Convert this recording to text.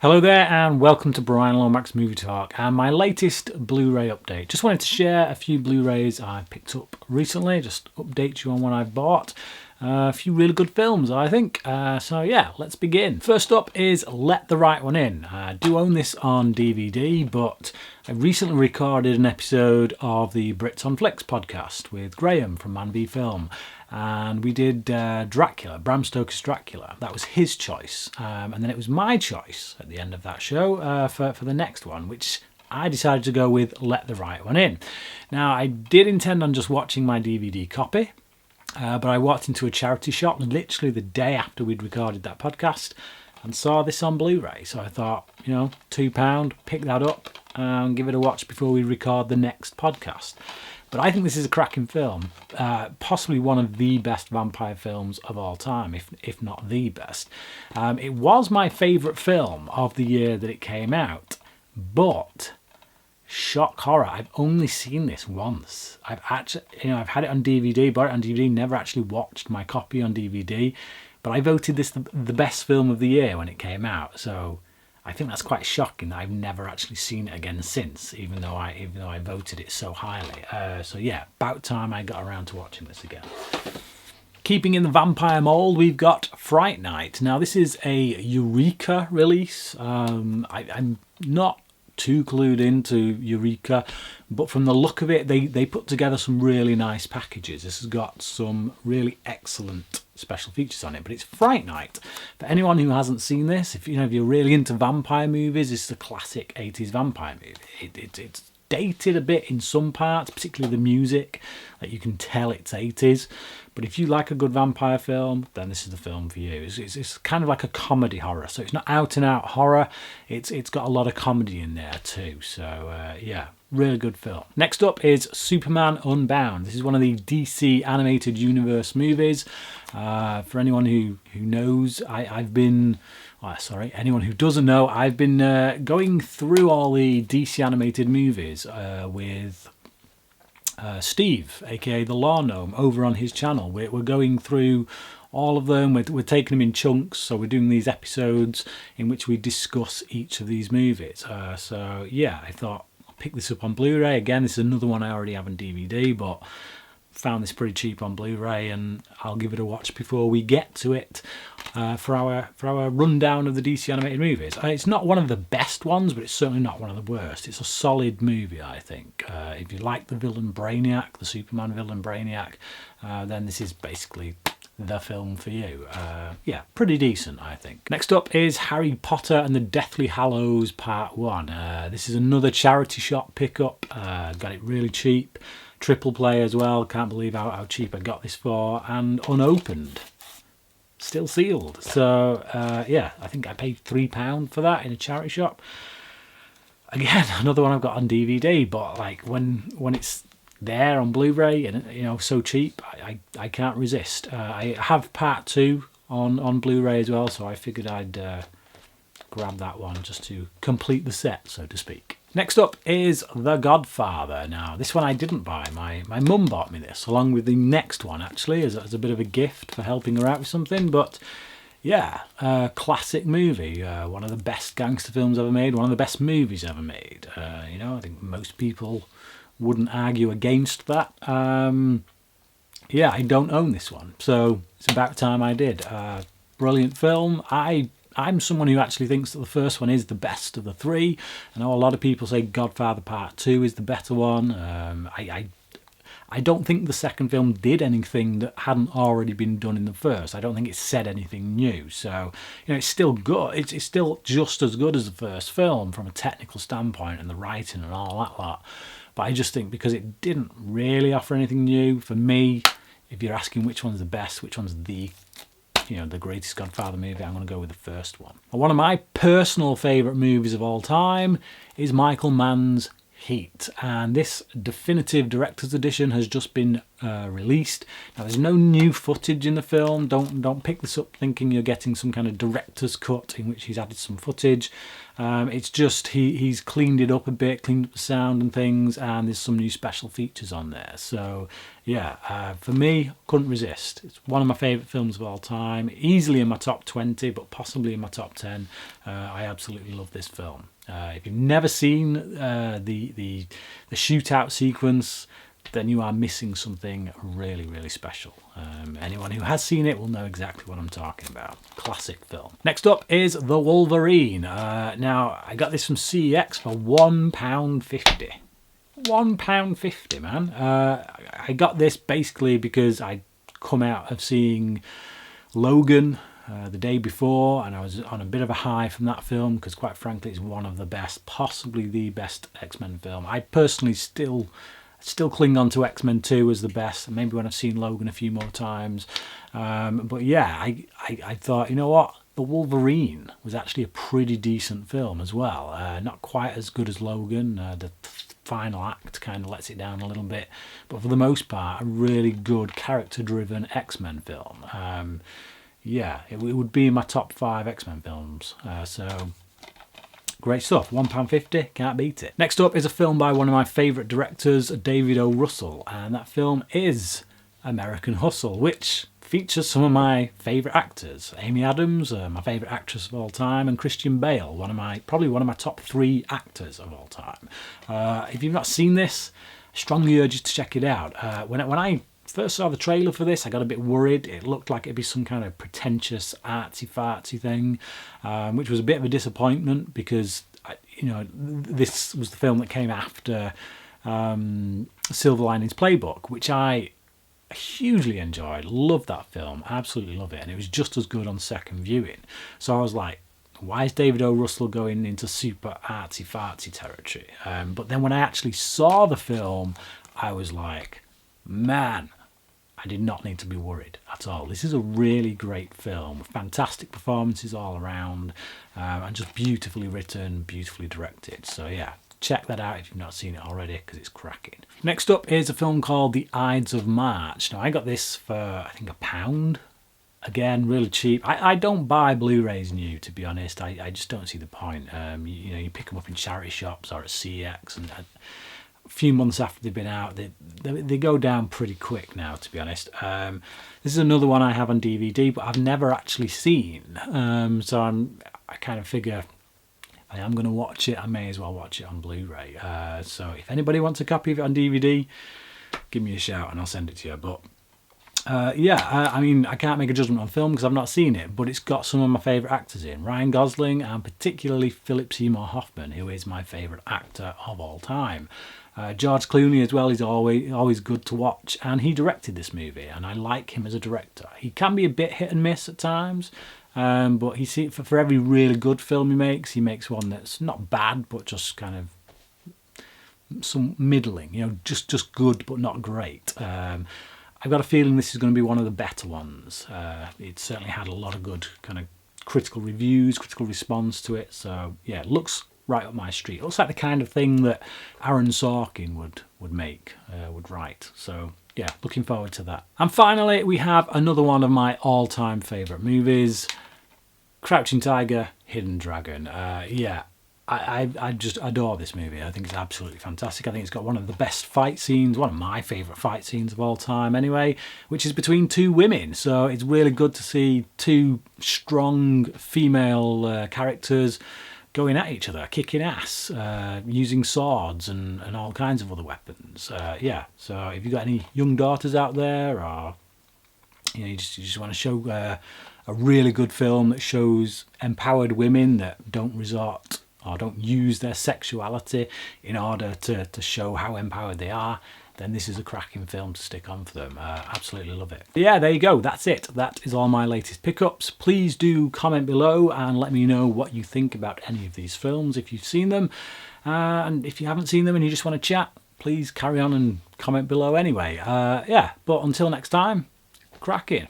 Hello there and welcome to Brian Lomax Movie Talk and my latest Blu Ray update. Just wanted to share a few Blu Rays I picked up recently, just update you on what I've bought. A few really good films, I think. So yeah, let's begin. First up is Let the Right One In. I do own this on DVD, but I recently recorded an episode of the Brits on Flicks podcast with Graham from Man v Film. And we did Dracula, Bram Stoker's Dracula. That was his choice. And then it was my choice at the end of that show for the next one, which I decided to go with Let the Right One In. Now, I did intend on just watching my DVD copy, but I walked into a charity shop literally the day after we'd recorded that podcast and saw this on Blu-ray. So I thought, £2, pick that up and give it a watch before we record the next podcast. But I think this is a cracking film, possibly one of the best vampire films of all time, if not the best. It was my favourite film of the year that it came out, but shock horror, I've only seen this once. I've had it on DVD, bought it on DVD, never actually watched my copy on DVD, but I voted this the best film of the year when it came out, so I think that's quite shocking that I've never actually seen it again since, even though I voted it so highly. So yeah, about time I got around to watching this again. Keeping in the vampire mold, we've got Fright Night. Now this is a Eureka release. I'm not too clued into Eureka, but from the look of it, they put together some really nice packages. This has got some really excellent special features on it, but it's Fright Night. For anyone who hasn't seen this, if you're really into vampire movies, it's a classic 80s vampire movie. It's dated a bit in some parts, particularly the music, like you can tell it's 80s. But if you like a good vampire film, then this is the film for you. It's kind of like a comedy horror, so it's not out and out horror. It's got a lot of comedy in there too. So yeah, really good film. Next up is Superman Unbound. This is one of the DC animated universe movies. For anyone who knows, anyone who doesn't know, I've been going through all the DC animated movies with Steve, aka the Law Gnome, over on his channel. We're going through all of them. We're taking them in chunks, so we're doing these episodes in which we discuss each of these movies. So yeah, I thought I'll pick this up on Blu-ray. Again, this is another one I already have on DVD, but found this pretty cheap on Blu-ray, and I'll give it a watch before we get to it for our rundown of the DC animated movies. It's not one of the best ones, but it's certainly not one of the worst. It's a solid movie, I think. If you like the villain Brainiac, the Superman villain Brainiac, then this is basically the film for you. Yeah, pretty decent, I think. Next up is Harry Potter and the Deathly Hallows Part 1. This is another charity shop pickup. Got it really cheap. Triple play as well. Can't believe how cheap I got this for. And unopened. Still sealed. So yeah, I think I paid £3 for that in a charity shop. Again, another one I've got on DVD, but like when it's there on Blu-ray and so cheap, I can't resist. I have part 2 on Blu-ray as well, so I figured I'd grab that one just to complete the set, so to speak. Next up is The Godfather. Now, this one I didn't buy. My mum bought me this, along with the next one, actually, as a bit of a gift for helping her out with something. But, yeah, classic movie. One of the best gangster films ever made. One of the best movies ever made. I think most people wouldn't argue against that. Yeah, I don't own this one, so it's about time I did. Brilliant film. I'm someone who actually thinks that the first one is the best of the three. I know a lot of people say Godfather Part 2 is the better one. I don't think the second film did anything that hadn't already been done in the first. I don't think it said anything new. So, it's still good. It's still just as good as the first film from a technical standpoint and the writing and all that lot. But I just think because it didn't really offer anything new, for me, if you're asking which one's the best, which one's the greatest Godfather movie, I'm going to go with the first one. And one of my personal favourite movies of all time is Michael Mann's heat, and this definitive director's edition has just been released. Now there's no new footage in the film. Don't pick this up thinking you're getting some kind of director's cut in which he's added some footage. It's just he's cleaned it up a bit, cleaned up the sound and things, and there's some new special features on there. So yeah, for me, couldn't resist. It's one of my favourite films of all time, easily in my top 20, but possibly in my top 10. I absolutely love this film. If you've never seen the shootout sequence, then you are missing something really, really special. Anyone who has seen it will know exactly what I'm talking about. Classic film. Next up is The Wolverine. Now, I got this from CEX for £1.50. £1.50, man. I got this basically because I'd come out of seeing Logan the day before, and I was on a bit of a high from that film because, quite frankly, it's one of the best, possibly the best X-Men film. I personally still cling on to X-Men 2 as the best, maybe when I've seen Logan a few more times. But yeah, I thought, you know what? The Wolverine was actually a pretty decent film as well. Not quite as good as Logan. The final act kind of lets it down a little bit. But for the most part, a really good character-driven X-Men film. Yeah, it would be in my top 5 X-Men films. So great stuff. £1.50, can't beat it. Next up is a film by one of my favourite directors, David O. Russell, and that film is American Hustle, which features some of my favourite actors. Amy Adams, my favourite actress of all time, and Christian Bale, probably one of my top 3 actors of all time. If you've not seen this, I strongly urge you to check it out. When I first saw the trailer for this, I got a bit worried. It looked like it'd be some kind of pretentious artsy-fartsy thing, which was a bit of a disappointment because, you know, this was the film that came after Silver Linings Playbook, which I hugely enjoyed. Loved that film, absolutely love it, and it was just as good on second viewing. So I was like, why is David O. Russell going into super artsy-fartsy territory? But then when I actually saw the film, I was like, man, I did not need to be worried at all. This is a really great film with fantastic performances all around, and just beautifully written, beautifully directed. So yeah, check that out if you've not seen it already, because it's cracking. Next up is a film called The Ides of March. Now, I got this for, I think, £1. Again, really cheap. I don't buy Blu Rays new, to be honest. I just don't see the point. You know, you pick them up in charity shops or at CX, and a few months after they've been out, they go down pretty quick now, to be honest. This is another one I have on DVD, but I've never actually seen. So I kind of figure if I am going to watch it, I may as well watch it on Blu-ray. So if anybody wants a copy of it on DVD, give me a shout and I'll send it to you. But I mean, I can't make a judgment on film because I've not seen it, but it's got some of my favourite actors in. Ryan Gosling and particularly Philip Seymour Hoffman, who is my favourite actor of all time. George Clooney as well is always good to watch, and he directed this movie, and I like him as a director. He can be a bit hit and miss at times, but for every really good film he makes one that's not bad, but just kind of some middling, you know, just good but not great. I've got a feeling this is going to be one of the better ones. It certainly had a lot of good kind of critical reviews, critical response to it. So yeah, it looks right up my street. It looks like the kind of thing that Aaron Sorkin would write. So yeah, looking forward to that. And finally, we have another one of my all-time favourite movies, Crouching Tiger, Hidden Dragon. I just adore this movie. I think it's absolutely fantastic. I think it's got one of the best fight scenes, one of my favourite fight scenes of all time anyway, which is between 2 women. So it's really good to see 2 strong female characters going at each other, kicking ass, using swords and all kinds of other weapons. So if you've got any young daughters out there, or you just want to show a really good film that shows empowered women that don't resort or don't use their sexuality in order to show how empowered they are, then this is a cracking film to stick on for them. Absolutely love it. But yeah, there you go. That's it. That is all my latest pickups. Please do comment below and let me know what you think about any of these films if you've seen them. And if you haven't seen them and you just want to chat, please carry on and comment below anyway. But until next time, cracking.